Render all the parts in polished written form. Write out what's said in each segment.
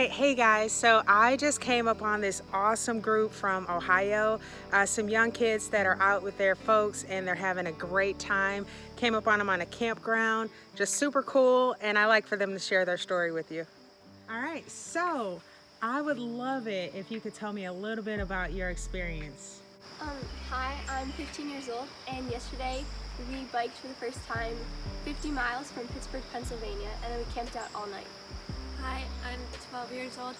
right, hey guys, so I just came up on this awesome group from Ohio, some young kids that are out with their folks and they're having a great time. Came up on them on a campground, just super cool, and I like for them to share their story with you. All right, so I would love it if you could tell me a little bit about your experience. Hi, I'm 15 years old, and yesterday we biked for the first time 50 miles from Pittsburgh, Pennsylvania, and then we camped out all night. Hi, I'm 12 years old.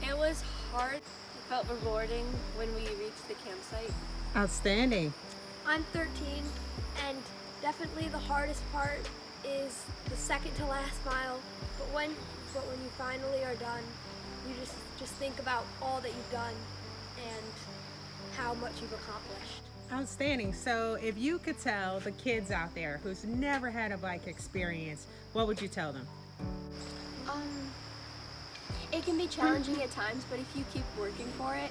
It was hard. It felt rewarding when we reached the campsite. Outstanding. I'm 13, and definitely the hardest part is the second to last mile. But when you finally are done, you just think about all that you've done and how much you've accomplished. Outstanding. So if you could tell the kids out there who's never had a bike experience, what would you tell them? It can be challenging at times, but if you keep working for it,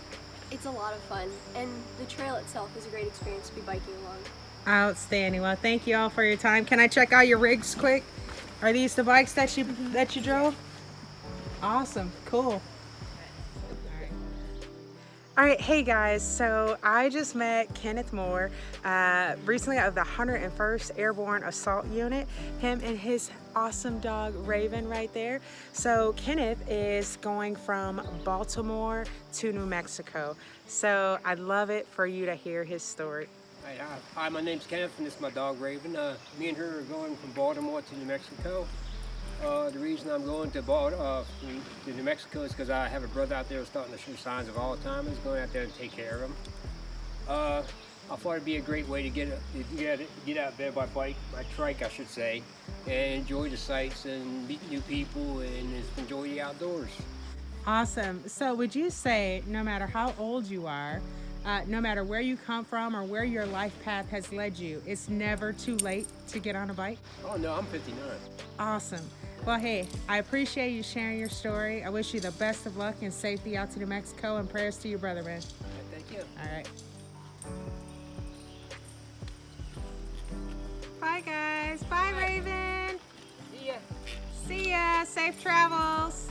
it's a lot of fun. And the trail itself is a great experience to be biking along. Outstanding. Well, thank you all for your time. Can I check out your rigs quick? Are these the bikes that you drove? Awesome. Cool. All right, hey guys, so I just met Kenneth Moore recently out of the 101st Airborne Assault Unit, him and his awesome dog Raven right there. So Kenneth is going from Baltimore to New Mexico. So I'd love it for you to hear his story. Hi, my name's Kenneth and this is my dog Raven. Me and her are going from Baltimore to New Mexico. The reason I'm going to New Mexico is because I have a brother out there who's starting to show signs of Alzheimer's, going out there and take care of him. I thought it'd be a great way to get out there by bike, by trike I should say, and enjoy the sights and meet new people and just enjoy the outdoors. Awesome. So would you say no matter how old you are, no matter where you come from or where your life path has led you, it's never too late to get on a bike? Oh no, I'm 59. Awesome. Well, hey, I appreciate you sharing your story. I wish you the best of luck and safety out to New Mexico, and prayers to your brother, man. Thank you. All right. Bye, guys. Bye, Raven. See ya. See ya. Safe travels.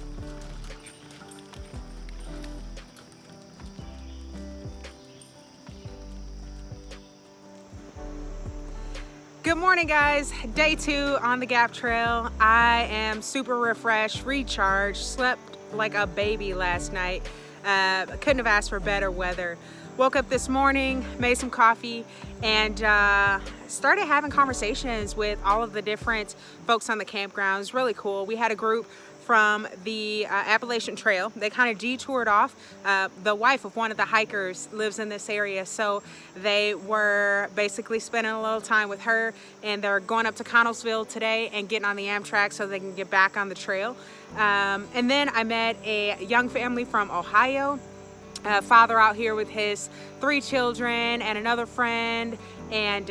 Good morning, guys. Day 2 on the Gap Trail. I am super refreshed, recharged, slept like a baby last night. Couldn't have asked for better weather. Woke up this morning, made some coffee, and started having conversations with all of the different folks on the campground. It was really cool. We had a group from the Appalachian Trail. They kind of detoured off. The wife of one of the hikers lives in this area, so they were basically spending a little time with her, and they're going up to Connellsville today and getting on the Amtrak so they can get back on the trail. And then I met a young family from Ohio, father out here with his 3 children and another friend, and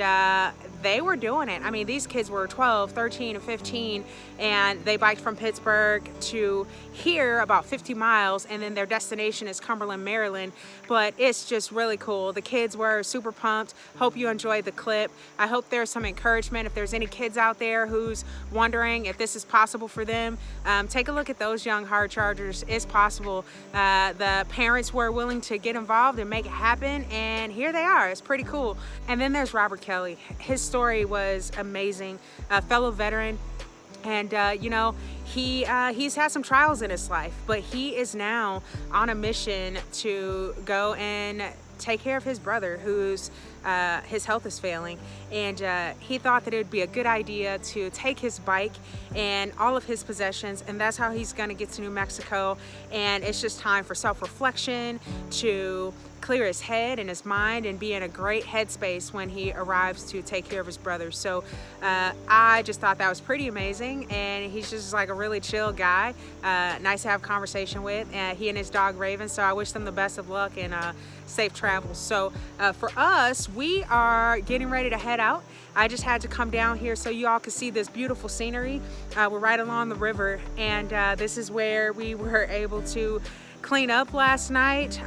they were doing it. I mean, these kids were 12, 13, and 15, and they biked from Pittsburgh to here about 50 miles, and then their destination is Cumberland, Maryland. But it's just really cool. The kids were super pumped. Hope you enjoyed the clip. I hope there's some encouragement. If there's any kids out there who's wondering if this is possible for them, take a look at those young hard chargers. It's possible. The parents were willing to get involved and make it happen, and here they are. It's pretty cool. And then there's Robert Kelly. His story was amazing. A fellow veteran, and you know, he's had some trials in his life, but he is now on a mission to go and take care of his brother who's his health is failing, and he thought that it would be a good idea to take his bike and all of his possessions, and that's how he's going to get to New Mexico. And it's just time for self-reflection, to clear his head and his mind and be in a great headspace when he arrives to take care of his brother. So I just thought that was pretty amazing, and he's just like a really chill guy, nice to have a conversation with. He and his dog Raven, so I wish them the best of luck and safe travels. So for us, we are getting ready to head out. I just had to come down here so you all could see this beautiful scenery. We're right along the river, and this is where we were able to clean up last night,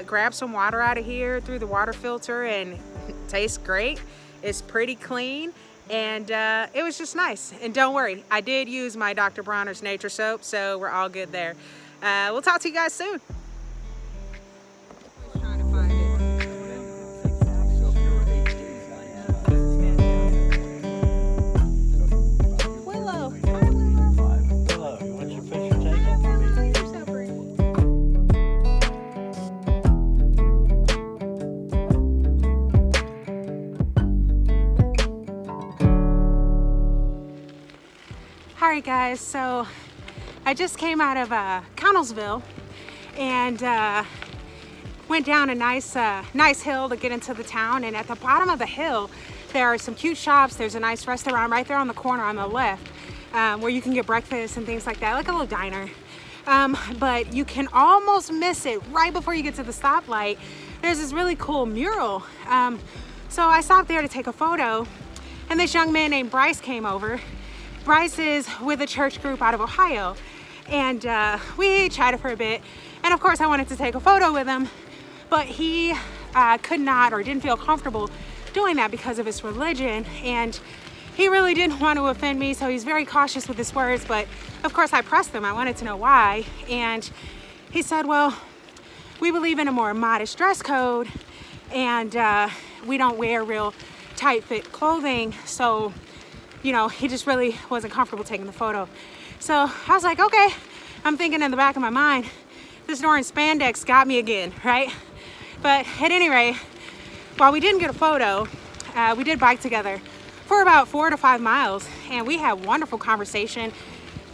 grab some water out of here through the water filter, and it tastes great. It's pretty clean, and it was just nice. And don't worry, I did use my Dr. Bronner's nature soap, so we're all good there. We'll talk to you guys soon. Willow. Hi, Willow. Hello, you want your picture taken? You're so pretty. All right, guys, so I just came out of Connellsville and went down a nice hill to get into the town, and at the bottom of the hill there are some cute shops. There's a nice restaurant right there on the corner on the left where you can get breakfast and things like that, like a little diner. But you can almost miss it right before you get to the stoplight. There's this really cool mural. So I stopped there to take a photo, and this young man named Bryce came over. Bryce is with a church group out of Ohio, and we chatted for a bit, and of course I wanted to take a photo with him, but he could not or didn't feel comfortable doing that because of his religion, and he really didn't want to offend me, so he's very cautious with his words. But of course I pressed him. I wanted to know why, and he said, well, we believe in a more modest dress code, and we don't wear real tight fit clothing, so you know, he just really wasn't comfortable taking the photo. So I was like, okay. I'm thinking in the back of my mind, this orange spandex got me again, right? But at any rate, while we didn't get a photo, we did bike together for about 4 to 5 miles, and we had wonderful conversation.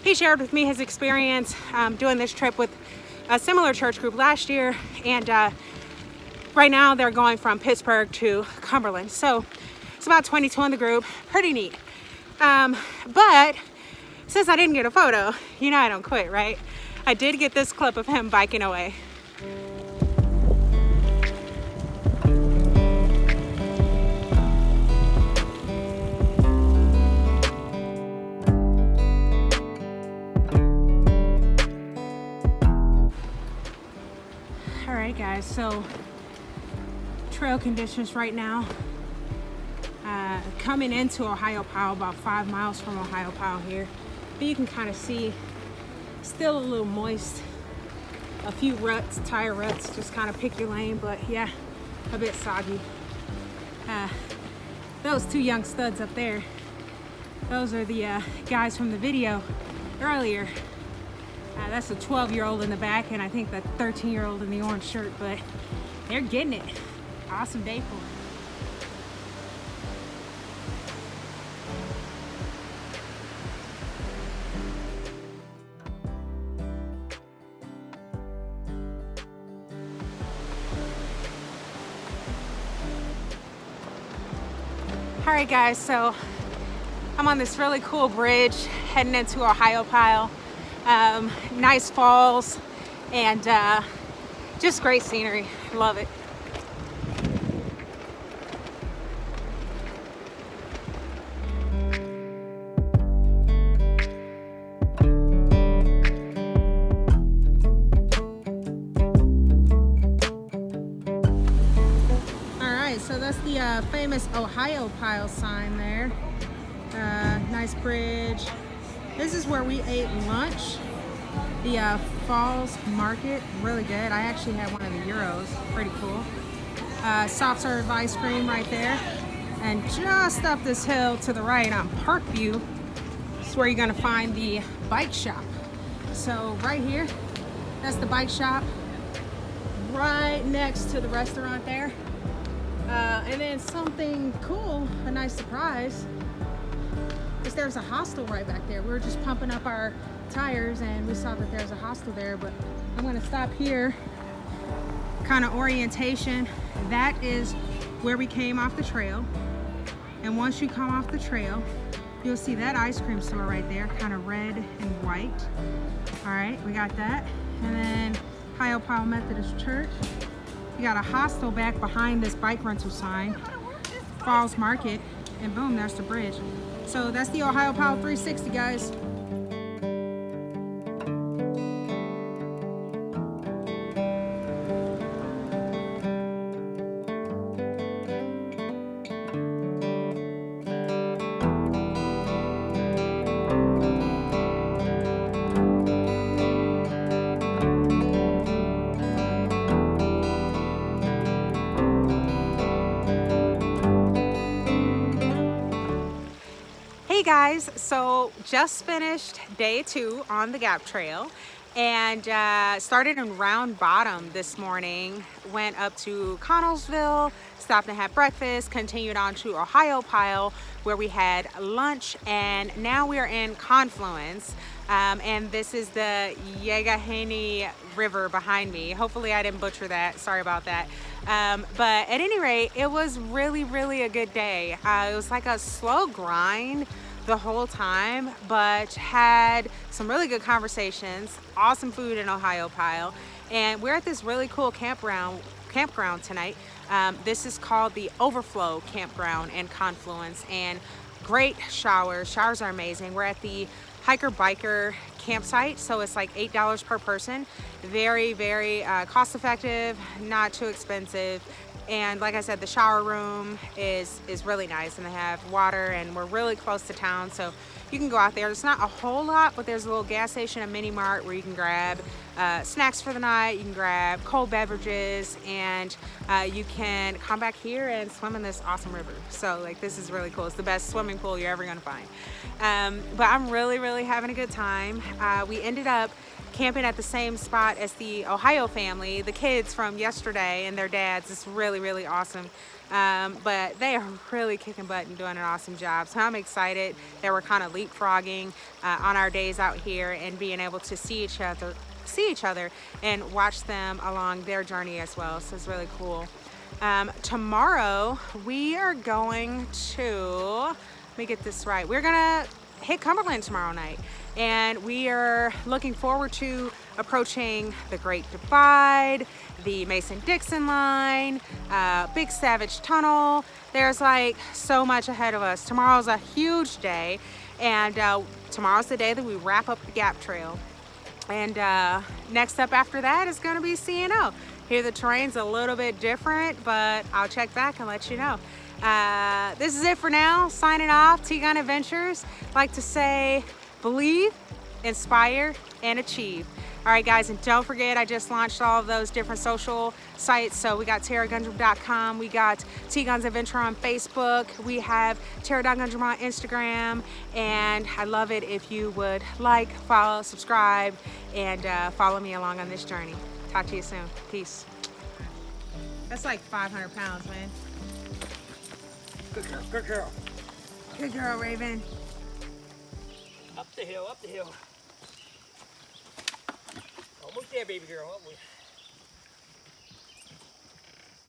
He shared with me his experience doing this trip with a similar church group last year, and right now they're going from Pittsburgh to Cumberland. So it's about 22 in the group, pretty neat. But since I didn't get a photo, you know I don't quit, right? I did get this clip of him biking away. All right, guys, so trail conditions right now. Coming into Ohio Powell, about 5 miles from Ohio Powell here, but you can kind of see still a little moist, a few ruts, tire ruts, just kind of pick your lane, but yeah, a bit soggy. Those 2 young studs up there, those are the guys from the video earlier. That's a 12-year-old in the back, and I think the 13-year-old in the orange shirt, but they're getting it. Awesome day for them. All right, guys, so I'm on this really cool bridge heading into Ohio Powell. Nice falls and just great scenery. Love it. So that's the famous Ohio Powell sign there. Nice bridge. This is where we ate lunch. The Falls Market, really good. I actually had one of the gyros, pretty cool. Soft serve ice cream right there. And just up this hill to the right on Parkview is where you're gonna find the bike shop. So right here, that's the bike shop, right next to the restaurant there. And then something cool, a nice surprise, is there's a hostel right back there. We were just pumping up our tires and we saw that there's a hostel there, but I'm gonna stop here. Kind of orientation, that is where we came off the trail. And once you come off the trail, you'll see that ice cream store right there, kind of red and white. All right, we got that. And then Ohio Powell Methodist Church. You got a hostel back behind this bike rental sign, Falls Market, and boom, there's the bridge. So that's the Ohio Powell 360, guys. Hey guys, so just finished day 2 on the Gap Trail and started in Round Bottom this morning. Went up to Connellsville, stopped and had breakfast, continued on to Ohio Pile where we had lunch, and now we are in Confluence. And this is the Yegahini River behind me. Hopefully I didn't butcher that, sorry about that. But at any rate, it was really a good day. It was like a slow grind the whole time, but had some really good conversations, awesome food in Ohio Pile, and we're at this really cool campground tonight. This is called the Overflow Campground in Confluence, and great showers. Showers are amazing. We're at the hiker biker campsite, so it's like $8 per person. Very cost effective, not too expensive. And like I said, the shower room is really nice, and they have water, and we're really close to town, so you can go out there. It's not a whole lot, but there's a little gas station, a mini mart where you can grab snacks for the night, you can grab cold beverages, and you can come back here and swim in this awesome river. So like, this is really cool. It's the best swimming pool you're ever gonna find. But I'm really having a good time. We ended up camping at the same spot as the Ohio family, the kids from yesterday and their dads. It's really awesome. But they are really kicking butt and doing an awesome job. So I'm excited that we're kind of leapfrogging on our days out here and being able to see each other and watch them along their journey as well. So it's really cool. Tomorrow we are going to, let me get this right, we're gonna hit Cumberland tomorrow night, and we are looking forward to approaching the Great Divide, the Mason-Dixon line, Big Savage Tunnel. There's like so much ahead of us. Tomorrow's a huge day, and tomorrow's the day that we wrap up the Gap Trail. And next up after that is going to be C&O. Here the terrain's a little bit different, but I'll check back and let you know. This is it for now. Signing off, TGun Adventures. Like to say, believe, inspire, and achieve. All right, guys, and don't forget, I just launched all of those different social sites. So we got TaraGundrum.com, we got TGun's Adventure on Facebook, we have Tara.Gundrum on Instagram, and I love it if you would like, follow, subscribe, and follow me along on this journey. Talk to you soon. Peace. That's like 500 pounds, man. Good girl, good girl. Good girl, Raven. Up the hill, up the hill. Almost there, baby girl, aren't we?